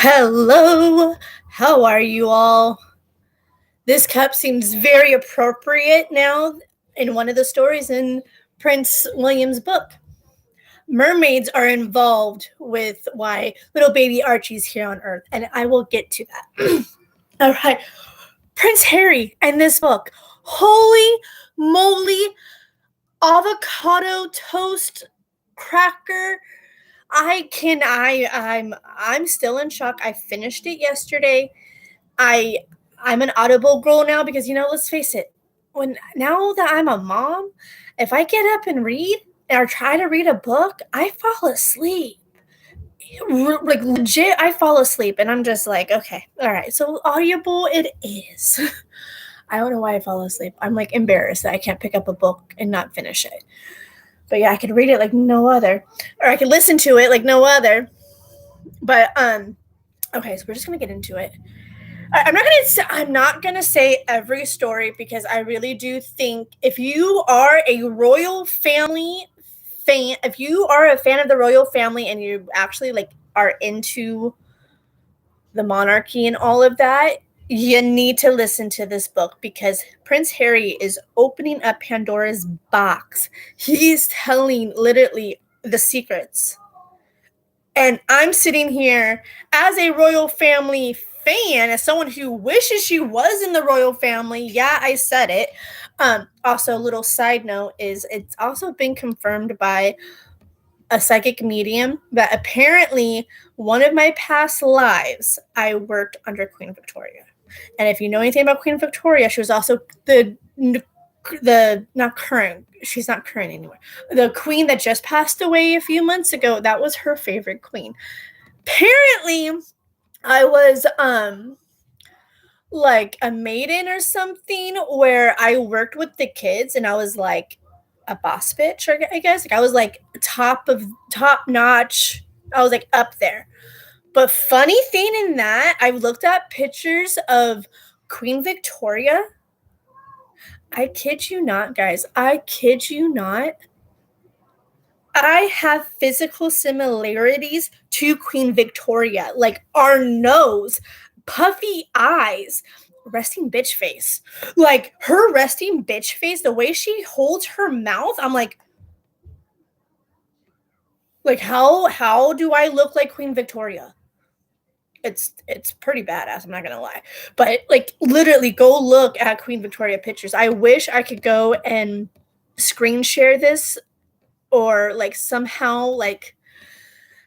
Hello, how are you all? This cup seems very appropriate now in one of the stories in Prince William's book. Mermaids are involved with why little baby Archie's here on Earth, and I will get to that. All right, Prince Harry and this book. Holy moly, avocado toast cracker. I'm still in shock. I finished it yesterday. I'm an Audible girl now because let's face it, now that I'm a mom, if I get up and read or try to read a book, I fall asleep. Like legit, I fall asleep, and I'm just like, okay, all right. So Audible, it is. I don't know why I fall asleep. I'm like embarrassed that I can't pick up a book and not finish it. But yeah, I could read it like no other, or I could listen to it like no other. But okay, so we're just gonna get into it. I'm not gonna say every story because I really do think if you are a royal family fan, if you are a fan of the royal family and you actually are into the monarchy and all of that, you need to listen to this book because Prince Harry is opening up Pandora's box. He's telling literally the secrets. And I'm sitting here as a royal family fan, as someone who wishes she was in the royal family. Yeah, I said it. Also, a little side note is it's also been confirmed by a psychic medium that apparently one of my past lives, I worked under Queen Victoria. And if you know anything about Queen Victoria, she was also the not current, she's not current anymore, the queen that just passed away a few months ago. That was her favorite queen. Apparently I was like a maiden or something where I worked with the kids and I was like a boss bitch, I guess. Like I was like top notch. I was like up there. But funny thing in that, I looked at pictures of Queen Victoria. I kid you not, guys. I kid you not. I have physical similarities to Queen Victoria. Like our nose, puffy eyes, resting bitch face. Like her resting bitch face, the way she holds her mouth, I'm like how do I look like Queen Victoria? It's pretty badass, I'm not gonna lie. But like literally go look at Queen Victoria pictures. I wish I could go and screen share this or like somehow like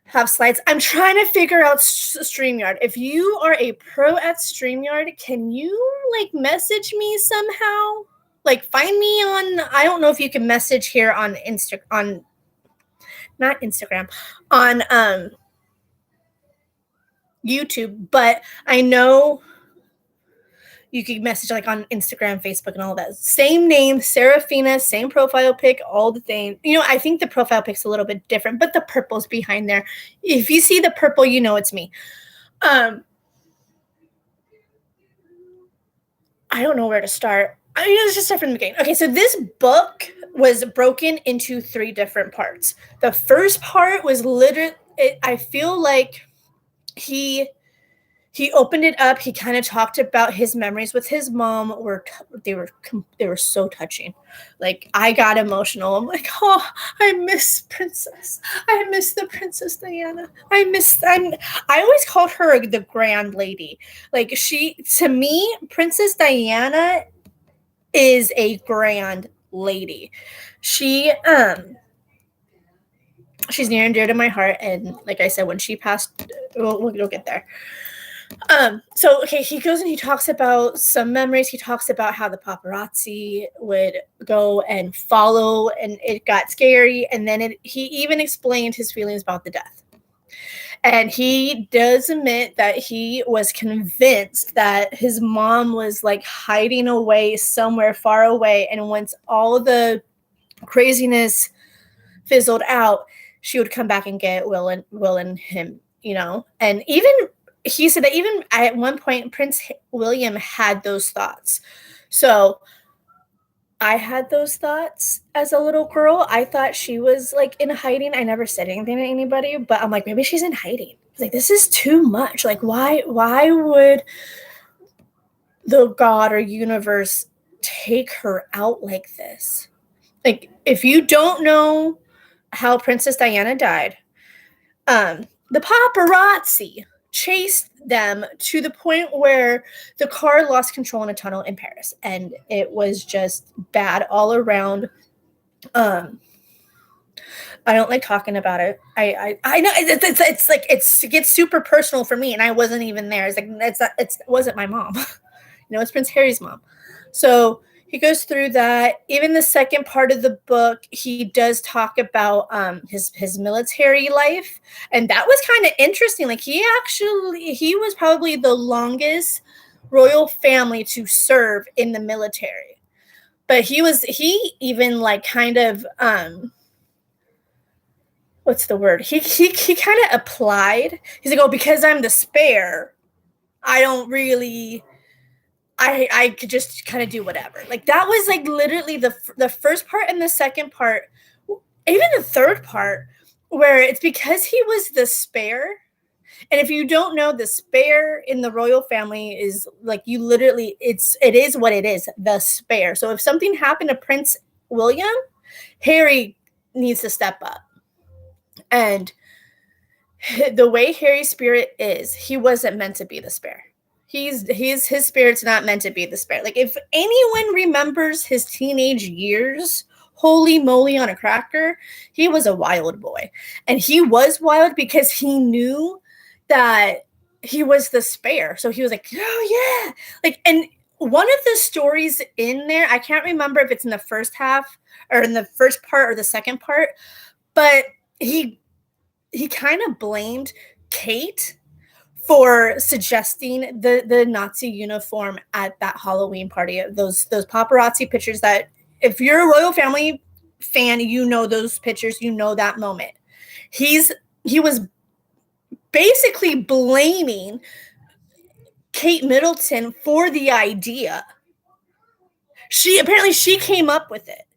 have slides. I'm trying to figure out StreamYard. If you are a pro at StreamYard, can you like message me somehow? Like find me on, I don't know if you can message here on not Instagram, on YouTube, but I know you can message like on Instagram, Facebook, and all that. Same name, Serafina, same profile pic, all the things. I think the profile pic's a little bit different, but the purple's behind there. If you see the purple, you know it's me. I don't know where to start. Let's just start from the beginning. Okay, so this book was broken into 3 different parts. The first part was literally, I feel like he opened it up. He kind of talked about his memories with his mom. They were so touching. Like I got emotional. I'm like, oh, I miss Princess. I miss the Princess Diana. I always called her the Grand Lady. Like to me, Princess Diana is a grand lady. She's near and dear to my heart. And like I said, when she passed, we'll get there. So okay, he goes and he talks about some memories. He talks about how the paparazzi would go and follow, and it got scary. And then he even explained his feelings about the death. And he does admit that he was convinced that his mom was like hiding away somewhere far away, and once all the craziness fizzled out, she would come back and get Will and him. And even he said that even at one point, Prince William had those thoughts. So I had those thoughts as a little girl. I thought she was like in hiding. I never said anything to anybody, but I'm like, maybe she's in hiding. He's like, this is too much. Like, why would the God or universe take her out like this? Like, if you don't know how Princess Diana died, the paparazzi chased them to the point where the car lost control in a tunnel in Paris, and it was just bad all around. I don't like talking about it. I know it's like it gets super personal for me, and I wasn't even there. It's like it wasn't my mom. It's Prince Harry's mom. So he goes through that. Even the second part of the book, he does talk about his military life, and that was kind of interesting. Like he was probably the longest royal family to serve in the military, but he even like kind of what's the word? He kind of applied. He's like, oh, because I'm the spare, I don't really. I could just kind of do whatever. Like that was like literally the first part and the second part, even the third part, where it's because he was the spare. And if you don't know, the spare in the royal family is like you literally it is what it is, the spare. So if something happened to Prince William, Harry needs to step up. And the way Harry's spirit is, he wasn't meant to be the spare. His spirit's not meant to be the spare. Like if anyone remembers his teenage years, holy moly on a cracker, he was a wild boy. And he was wild because he knew that he was the spare. So he was like, oh yeah. Like, and one of the stories in there, I can't remember if it's in the first half or in the first part or the second part, but he kind of blamed Kate for suggesting the Nazi uniform at that Halloween party. Those paparazzi pictures that, if you're a royal family fan, you know those pictures, you know that moment. He was basically blaming Kate Middleton for the idea. She came up with it,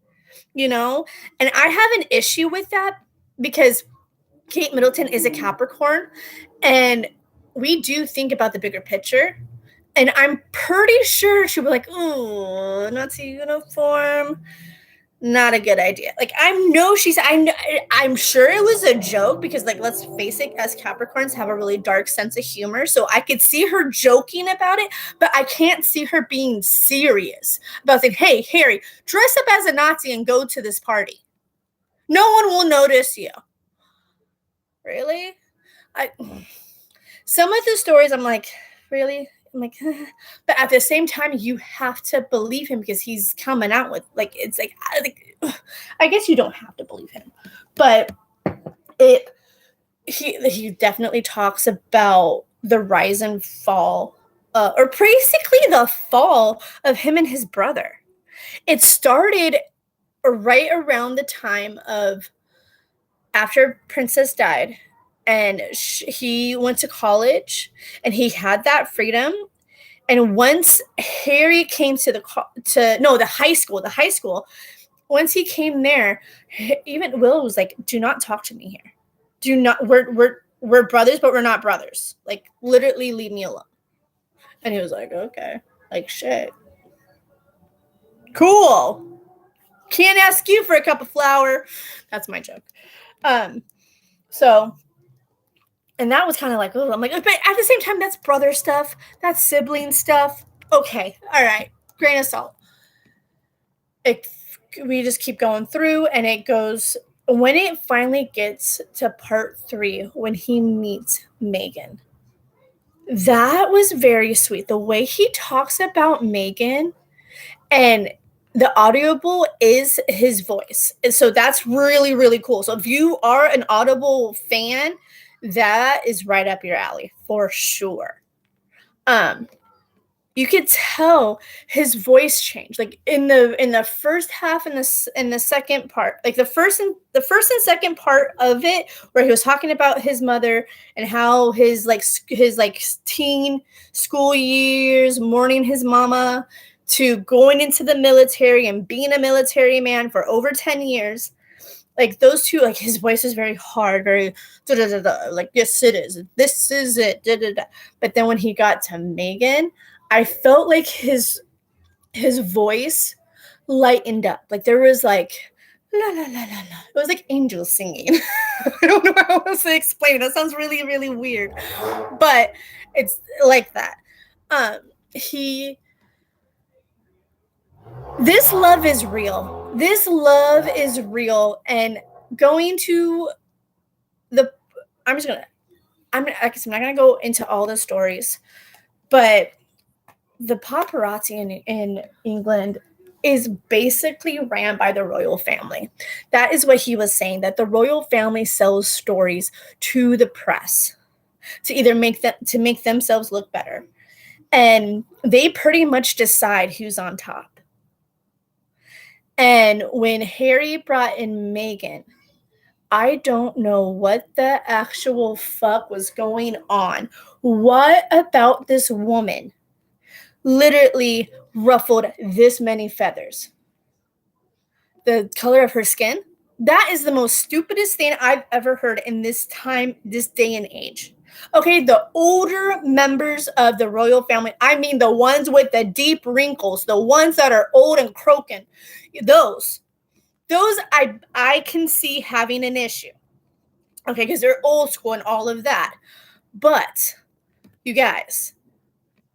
and I have an issue with that because Kate Middleton is a Capricorn, and we do think about the bigger picture. And I'm pretty sure she'll be like, "Ooh, Nazi uniform, not a good idea." Like I'm sure it was a joke because, like, let's face it, as Capricorns have a really dark sense of humor. So I could see her joking about it, but I can't see her being serious about saying, "Hey, Harry, dress up as a Nazi and go to this party. No one will notice you." Really? Some of the stories I'm like, really? I'm like, but at the same time, you have to believe him because he's coming out with, like, it's like, I guess you don't have to believe him, but he definitely talks about the rise and fall, or basically the fall of him and his brother. It started right around the time of after Princess died, and he went to college, and he had that freedom. And once Harry came to the high school, once he came there, even Will was like, "Do not talk to me here. Do not. We're brothers, but we're not brothers. Like literally, leave me alone." And he was like, "Okay, like shit, cool. Can't ask you for a cup of flour." That's my joke. So, and that was kind of like, oh, I'm like, but at the same time, that's brother stuff, that's sibling stuff. Okay, all right, grain of salt. We just keep going through, and it goes, when it finally gets to part 3, when he meets Meghan, that was very sweet. The way he talks about Meghan, and the Audible is his voice. And so that's really, really cool. So if you are an Audible fan, that is right up your alley for sure. You could tell his voice changed, like in the first half and the second part, like the first and second part of it, where he was talking about his mother and how his teen school years, mourning his mama, to going into the military and being a military man for over 10 years. Like those two, like his voice is very hard, very da da da da. Like yes, it is. This is it. Da da da. But then when he got to Megan, I felt like his voice lightened up. Like there was like la la la la la. It was like angels singing. I don't know how else to explain it. That sounds really really weird, but it's like that. He This love is real. This love is real, and going to the I'm just gonna I guess I'm not gonna go into all the stories, but the paparazzi in England is basically ran by the royal family. That is what he was saying, that the royal family sells stories to the press to either make themselves look better. And they pretty much decide who's on top. And when Harry brought in Meghan, I don't know what the actual fuck was going on. What about this woman literally ruffled this many feathers? The color of her skin? That is the most stupidest thing I've ever heard in this day and age. Okay, the older members of the royal family, I mean the ones with the deep wrinkles, the ones that are old and croaking, those I can see having an issue. Okay, because they're old school and all of that. But you guys,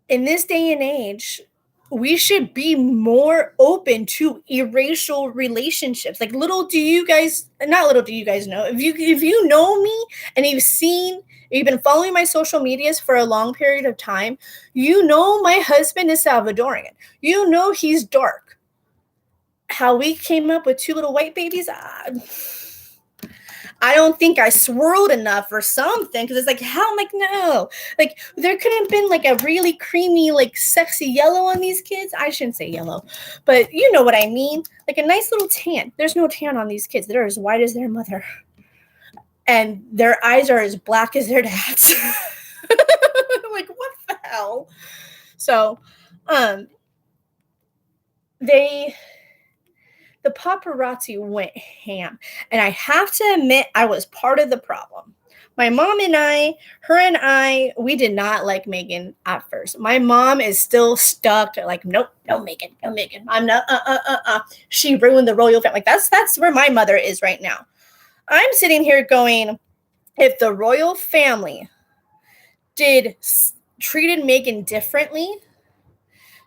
in this day and age, we should be more open to interracial relationships. Like little do you guys know, if you know me and you've been following my social medias for a long period of time, you know my husband is Salvadorian. You know he's dark. How we came up with two little white babies, I don't think I swirled enough or something, because it's like, how? I'm like, no. Like, there could have been like a really creamy, like sexy yellow on these kids. I shouldn't say yellow, but you know what I mean. Like a nice little tan. There's no tan on these kids. They're as white as their mother. And their eyes are as black as their dad's. Like, what the hell? So, the paparazzi went ham. And I have to admit, I was part of the problem. My mom and I, we did not like Meghan at first. My mom is still stuck, like, nope, no Meghan, no Meghan. I'm not, She ruined the royal family. Like, that's where my mother is right now. I'm sitting here going, if the royal family treated Meghan differently,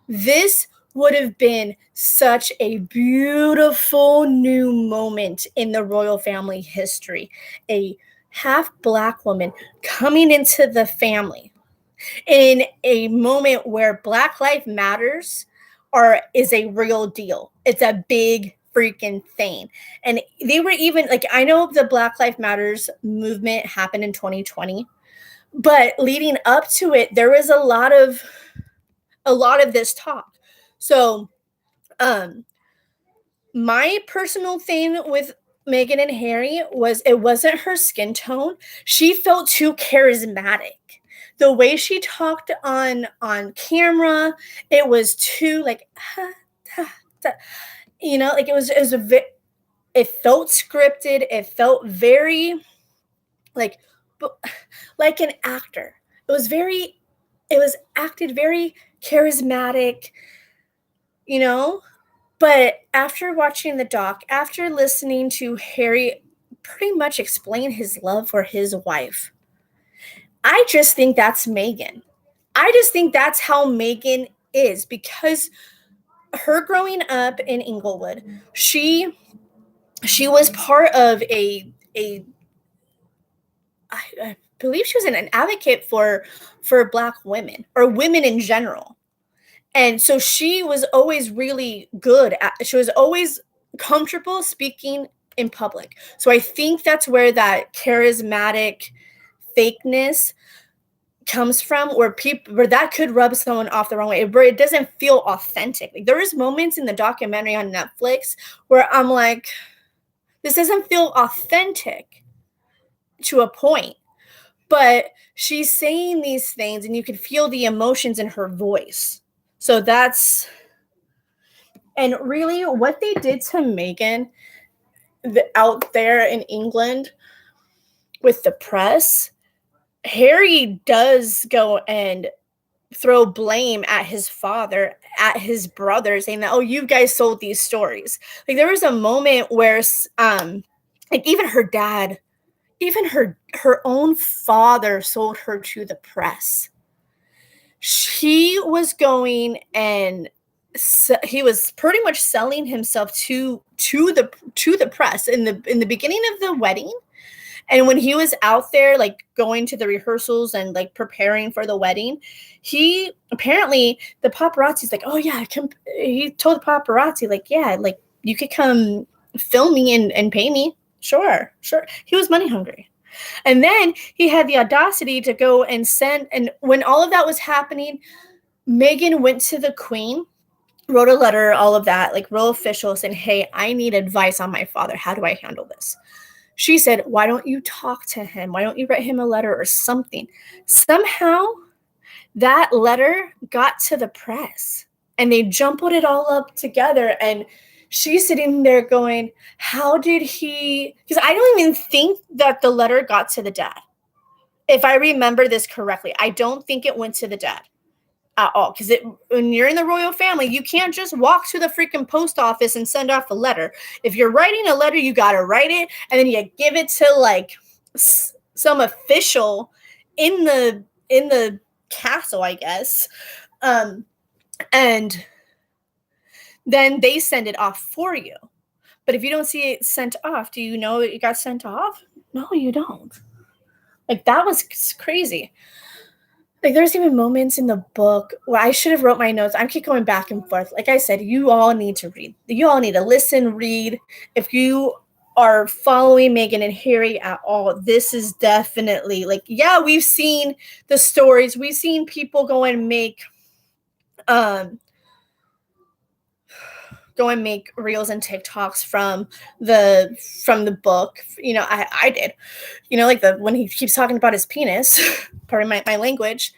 this would have been such a beautiful new moment in the royal family history. A half Black woman coming into the family in a moment where Black Lives Matters is a real deal. It's a big freaking thing. And they were even like, I know the Black Lives Matters movement happened in 2020, but leading up to it, there was a lot of this talk. So, my personal thing with Meghan and Harry was it wasn't her skin tone. She felt too charismatic. The way she talked on camera, it was too like, like it felt scripted. It felt very like an actor. It was acted very charismatic, but after watching the doc, after listening to Harry pretty much explain his love for his wife, I just think that's Meghan. I just think that's how Meghan is, because her growing up in Inglewood, she was part of I believe she was an advocate for Black women or women in general. And so she was always really she was always comfortable speaking in public. So I think that's where that charismatic fakeness comes from, where that could rub someone off the wrong way, where it doesn't feel authentic. Like there is moments in the documentary on Netflix where I'm like, this doesn't feel authentic to a point. But she's saying these things and you can feel the emotions in her voice. So and really what they did to Meghan out there in England with the press, Harry does go and throw blame at his father, at his brothers, saying that, oh, you guys sold these stories. Like, there was a moment where like, even her dad, even her own father sold her to the press. She was going and he was pretty much selling himself to the press in the beginning of the wedding. And when he was out there, like, going to the rehearsals and, like, preparing for the wedding, he apparently, the paparazzi's like, oh yeah, he told the paparazzi, like, yeah, like, you could come film me and pay me. Sure. He was money hungry. And then he had the audacity to go and and when all of that was happening, Meghan went to the Queen, wrote a letter, all of that, like, real official, saying, hey, I need advice on my father. How do I handle this? She said, why don't you talk to him? Why don't you write him a letter or something? Somehow that letter got to the press and they jumbled it all up together. And she's sitting there going, how did he? Because I don't even think that the letter got to the dad. If I remember this correctly, I don't think it went to the dad at all. Because when you're in the royal family, you can't just walk to the freaking post office and send off a letter. If you're writing a letter, you got to write it, and then you give it to, like, some official in the castle, I guess. And then they send it off for you. But if you don't see it sent off, do you know it got sent off? No, you don't. Like, that was crazy. Like, there's even moments in the book where I should have wrote my notes. I keep going back and forth. Like I said, you all need to read. You all need to listen, read. If you are following Meghan and Harry at all, this is definitely, like, yeah, we've seen the stories. We've seen people go and make reels and TikToks from the book. You know, I did. You know, like, when he keeps talking about his penis, pardon my language.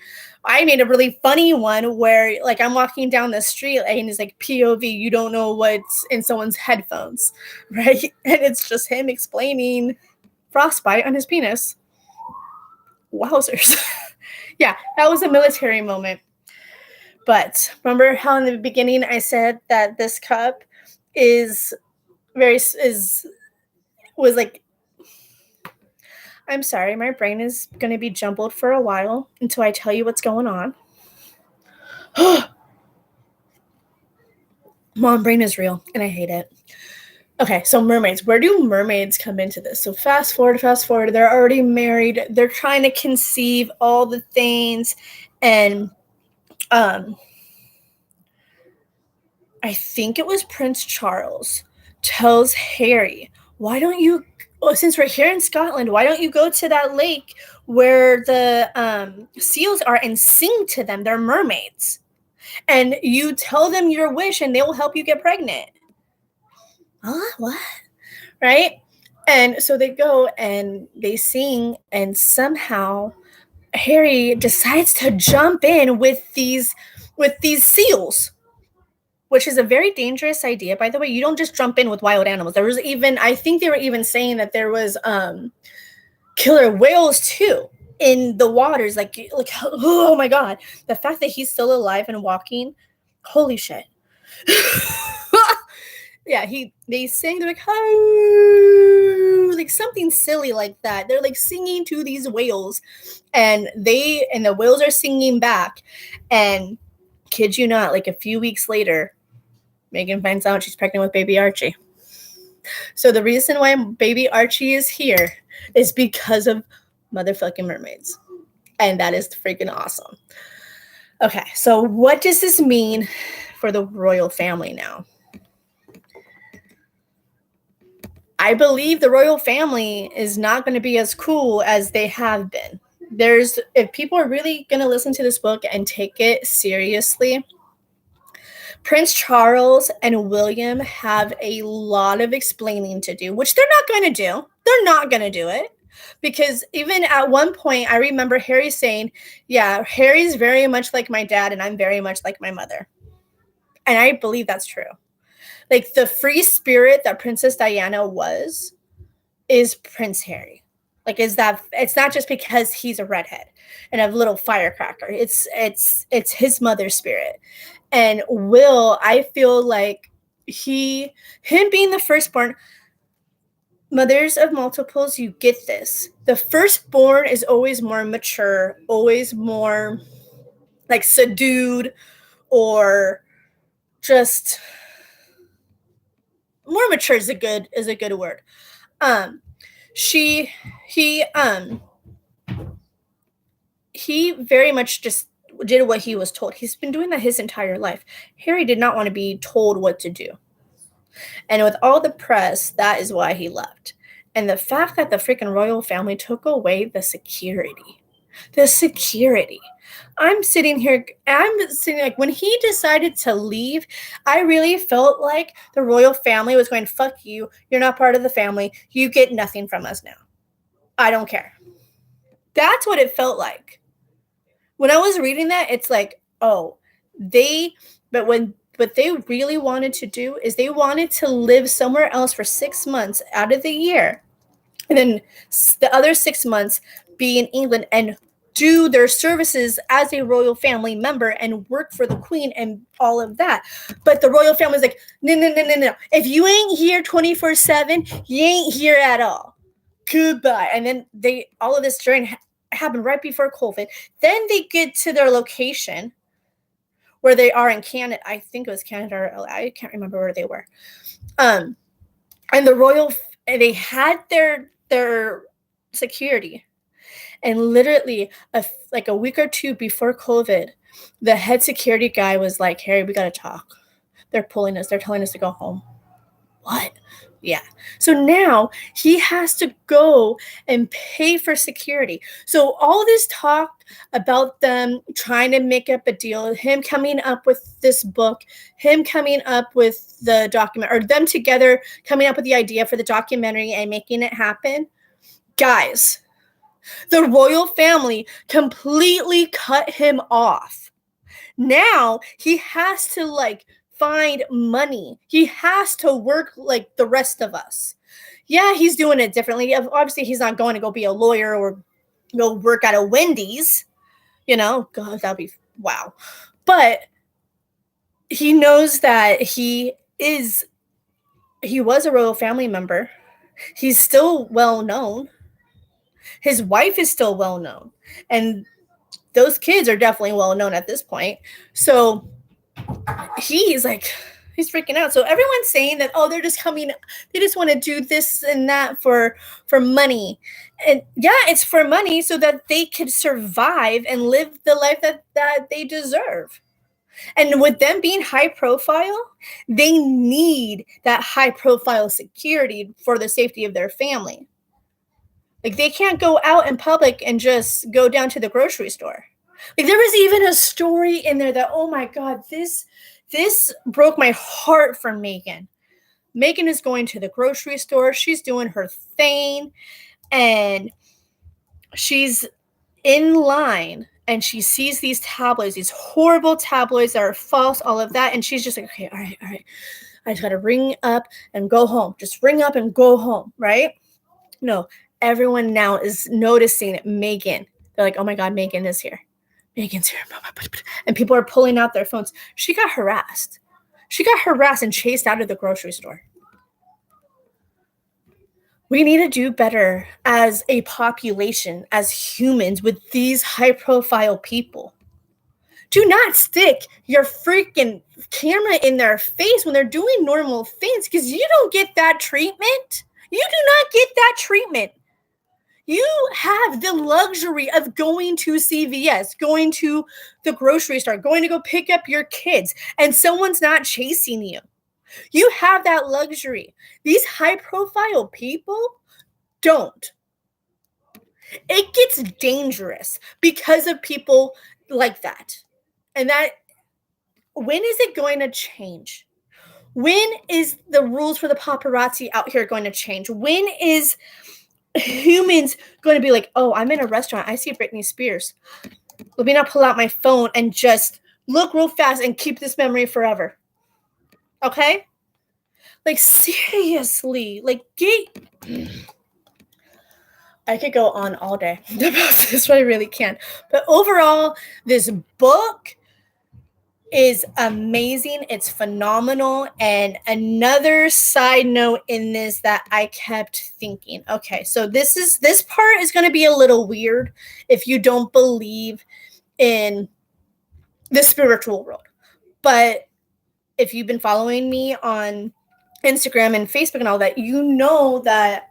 I made a really funny one where, like, I'm walking down the street and it's like, POV, you don't know what's in someone's headphones, right? And it's just him explaining frostbite on his penis. Wowzers. Yeah, that was a military moment. But remember how in the beginning I said that this cup was like, I'm sorry, my brain is going to be jumbled for a while until I tell you what's going on. Mom brain is real, and I hate it. Okay, so mermaids. Where do mermaids come into this? So fast forward. They're already married. They're trying to conceive all the things. And I think it was Prince Charles tells Harry, why don't you, since we're here in Scotland, why don't you go to that lake where the seals are and sing to them? They're mermaids. And you tell them your wish and they will help you get pregnant. Huh? What? Right? And so they go and they sing, and somehow Harry decides to jump in with these seals, which is a very dangerous idea. By the way, you don't just jump in with wild animals. There was even, I think they were even saying that there was killer whales too in the waters. Like, oh my God, the fact that he's still alive and walking, holy shit. Yeah, they sing, they're like, oh, like something silly like that. They're like singing to these whales, and the whales are singing back. And kid you not, like a few weeks later, Meghan finds out she's pregnant with baby Archie. So the reason why baby Archie is here is because of motherfucking mermaids. And that is freaking awesome. Okay, so what does this mean for the royal family now? I believe the royal family is not going to be as cool as they have been. If people are really going to listen to this book and take it seriously, Prince Charles and William have a lot of explaining to do, which they're not going to do. They're not going to do it. Because even at one point, I remember Harry saying, yeah, Harry's very much like my dad and I'm very much like my mother. And I believe that's true. Like the free spirit that Princess Diana is Prince Harry. Like, is that it's not just because he's a redhead and a little firecracker. It's his mother's spirit. And Will, I feel like him being the firstborn, mothers of multiples, you get this. The firstborn is always more mature, always more like subdued, or just more mature is a good word. He very much just did what he was told. He's been doing that his entire life. Harry did not want to be told what to do. And with all the press, that is why he left. And the fact that the freaking royal family took away the security. I'm sitting like, when he decided to leave, I really felt like the royal family was going, fuck you. You're not part of the family. You get nothing from us now. I don't care. That's what it felt like. When I was reading that, it's like, what they really wanted to do is they wanted to live somewhere else for 6 months out of the year. And then the other 6 months be in England and do their services as a royal family member and work for the queen and all of that. But the royal family's like, no. If you ain't here 24/7, you ain't here at all. Goodbye. And then all of this happened right before COVID. Then they get to their location where they are in Canada. I think it was Canada or I can't remember where they were. And they had their security. And literally a week or two before COVID, the head security guy was like, Harry, we got to talk. They're telling us to go home. What? Yeah. So now he has to go and pay for security. So all this talk about them trying to make up a deal, him coming up with this book, him coming up with the document, or them together coming up with the idea for the documentary and making it happen. Guys, the royal family completely cut him off. Now he has to find money. He has to work like the rest of us. Yeah, he's doing it differently. Obviously, he's not going to go be a lawyer or go work at a Wendy's. God, that'd be wow. But he knows that he was a royal family member. He's still well known. His wife is still well known. And those kids are definitely well known at this point. So he's freaking out. So everyone's saying that, they just want to do this and that for money. And yeah, it's for money so that they could survive and live the life that they deserve. And with them being high profile, they need that high profile security for the safety of their family. They can't go out in public and just go down to the grocery store. There was even a story in there that, oh my God, this broke my heart for Meghan. Meghan is going to the grocery store. She's doing her thing. And she's in line. And she sees these tabloids, these horrible tabloids that are false, all of that. And she's just like, okay, all right. I just got to ring up and go home. Just ring up and go home, right? No, everyone now is noticing Meghan. They're like, oh my God, Meghan is here. Meghan's here. And people are pulling out their phones. She got harassed. And chased out of the grocery store. We need to do better as a population, as humans, with these high-profile people. Do not stick your freaking camera in their face when they're doing normal things, because you don't get that treatment. You do not get that treatment. You have the luxury of going to CVS, going to the grocery store, going to go pick up your kids, and someone's not chasing you. You have that luxury. These high-profile people don't. It gets dangerous because of people like that. And when is it going to change? When is the rules for the paparazzi out here going to change? When is humans going to be like, oh, I'm in a restaurant, I see Britney Spears. Let me not pull out my phone and just look real fast and keep this memory forever. Okay? Like, seriously, like, I could go on all day about this, but I really can't. But overall, this book is amazing. It's phenomenal. And another side note in this that I kept thinking, okay, so this part is going to be a little weird if you don't believe in the spiritual world. But if you've been following me on Instagram and Facebook and all that, you know that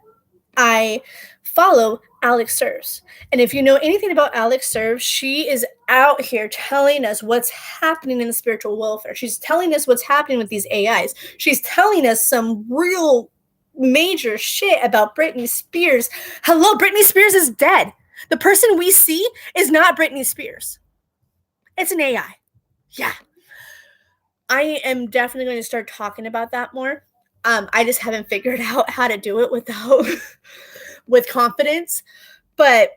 I follow Alex Serves. And if you know anything about Alex Serves, she is out here telling us what's happening in the spiritual welfare. She's telling us what's happening with these AIs. She's telling us some real major shit about Britney Spears. Hello, Britney Spears is dead. The person we see is not Britney Spears. It's an AI. Yeah. I am definitely going to start talking about that more. I just haven't figured out how to do it without with confidence. But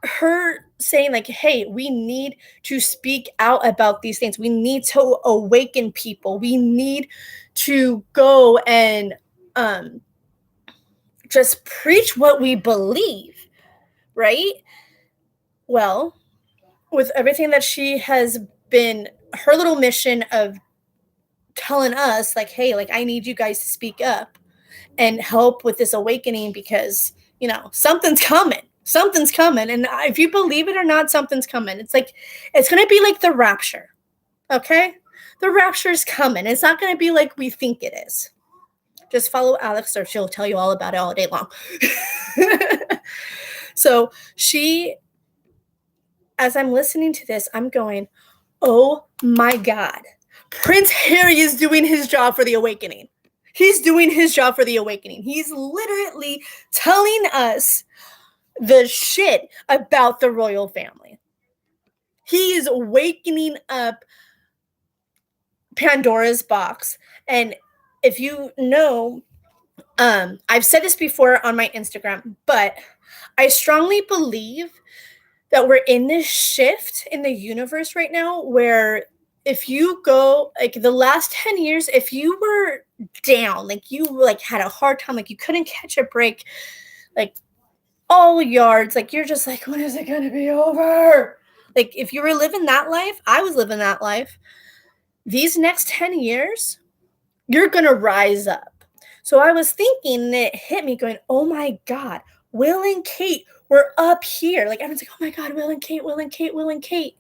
her saying like, hey, we need to speak out about these things. We need to awaken people. We need to go and just preach what we believe, right? Well, with everything that she has been, her little mission of telling us like, hey, like, I need you guys to speak up and help with this awakening because, you know, something's coming. Something's coming. And if you believe it or not, something's coming. It's like, it's going to be like the rapture. Okay? The rapture's coming. It's not going to be like we think it is. Just follow Alex or she'll tell you all about it all day long. So she, as I'm listening to this, I'm going, oh my God. Prince Harry is doing his job for the awakening. He's doing his job for the awakening. He's literally telling us the shit about the royal family. He is wakening up Pandora's box. And if you know, I've said this before on my Instagram, but I strongly believe that we're in this shift in the universe right now where if you go like the last 10 years, if you were down, like you like had a hard time, like you couldn't catch a break, like all yards, like you're just like, when is it going to be over? Like if you were living that life, I was living that life. These next 10 years, you're going to rise up. So I was thinking, and it hit me going, oh my God, Will and Kate were up here. Like everyone's like, oh my God, Will and Kate, Will and Kate, Will and Kate.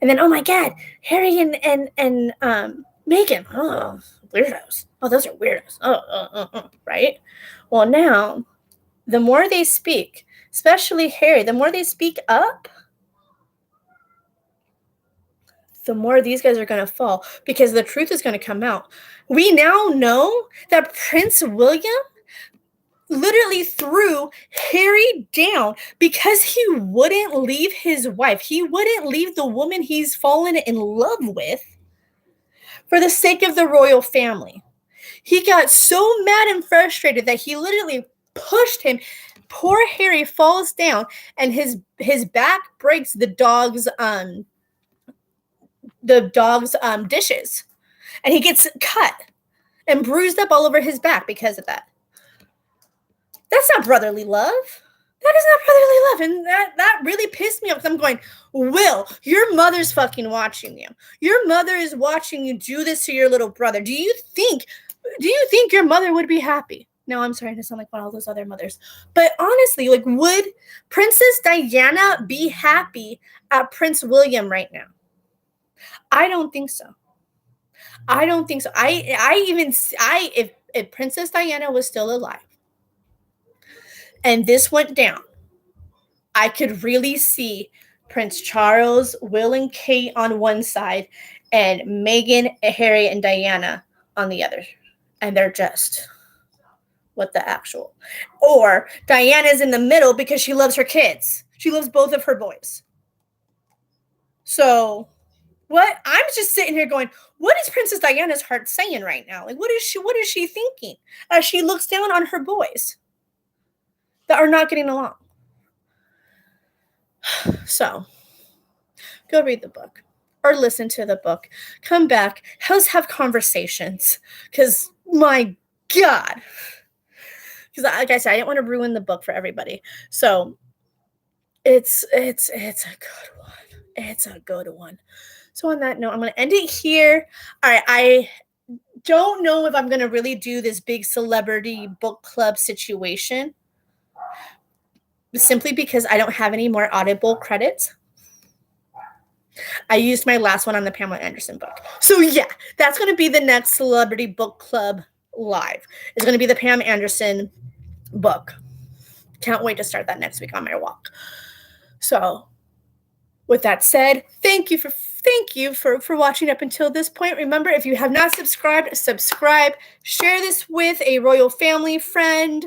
And then, oh my God, Harry and Meghan. Oh, weirdos. Oh, those are weirdos. Right? Well, now, the more they speak, especially Harry, the more they speak up, the more these guys are going to fall because the truth is going to come out. We now know that Prince William literally threw Harry down because he wouldn't leave his wife. He wouldn't leave the woman he's fallen in love with for the sake of the royal family. He got so mad and frustrated that he literally pushed him. Poor Harry falls down and his back breaks the dog's dishes. And he gets cut and bruised up all over his back because of that. That's not brotherly love. That is not brotherly love. And that really pissed me off because I'm going, Will, your mother's fucking watching you. Your mother is watching you do this to your little brother. Do you think your mother would be happy? No, I'm sorry to sound like one of those other mothers. But honestly, like, would Princess Diana be happy at Prince William right now? I don't think so. I don't think so. If Princess Diana was still alive, and this went down, I could really see Prince Charles, Will and Kate on one side, and Meghan, Harry, and Diana on the other. And they're just, what the actual? Or Diana's in the middle because she loves her kids. She loves both of her boys. So, what? I'm just sitting here going, what is Princess Diana's heart saying right now? Like, what is she thinking as she looks down on her boys that are not getting along? So, go read the book or listen to the book. Come back. Let's have conversations because My God. Because like I said, I didn't want to ruin the book for everybody. So it's a good one. It's a good one. So on that note, I'm going to end it here. All right. I don't know if I'm going to really do this big celebrity book club situation, simply because I don't have any more Audible credits. I used my last one on the Pamela Anderson book. So yeah, that's going to be the next celebrity book club live. It's going to be the Pam Anderson book. Can't wait to start that next week on my walk. So with that said, thank you for watching up until this point. Remember, if you have not subscribed, subscribe. Share this with a royal family friend.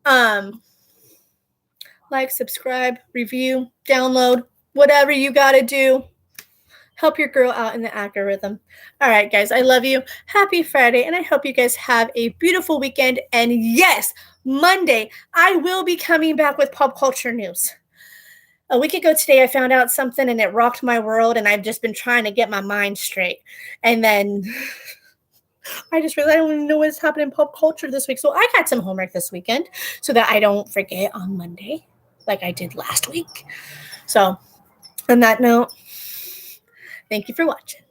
Like, subscribe, review, download, whatever you got to do. Help your girl out in the algorithm. All right, guys, I love you. Happy Friday, and I hope you guys have a beautiful weekend. And yes, Monday, I will be coming back with pop culture news. A week ago today, I found out something, and it rocked my world, and I've just been trying to get my mind straight. And then I just realized I don't even know what's happening in pop culture this week. So I got some homework this weekend so that I don't forget on Monday like I did last week. So on that note, thank you for watching.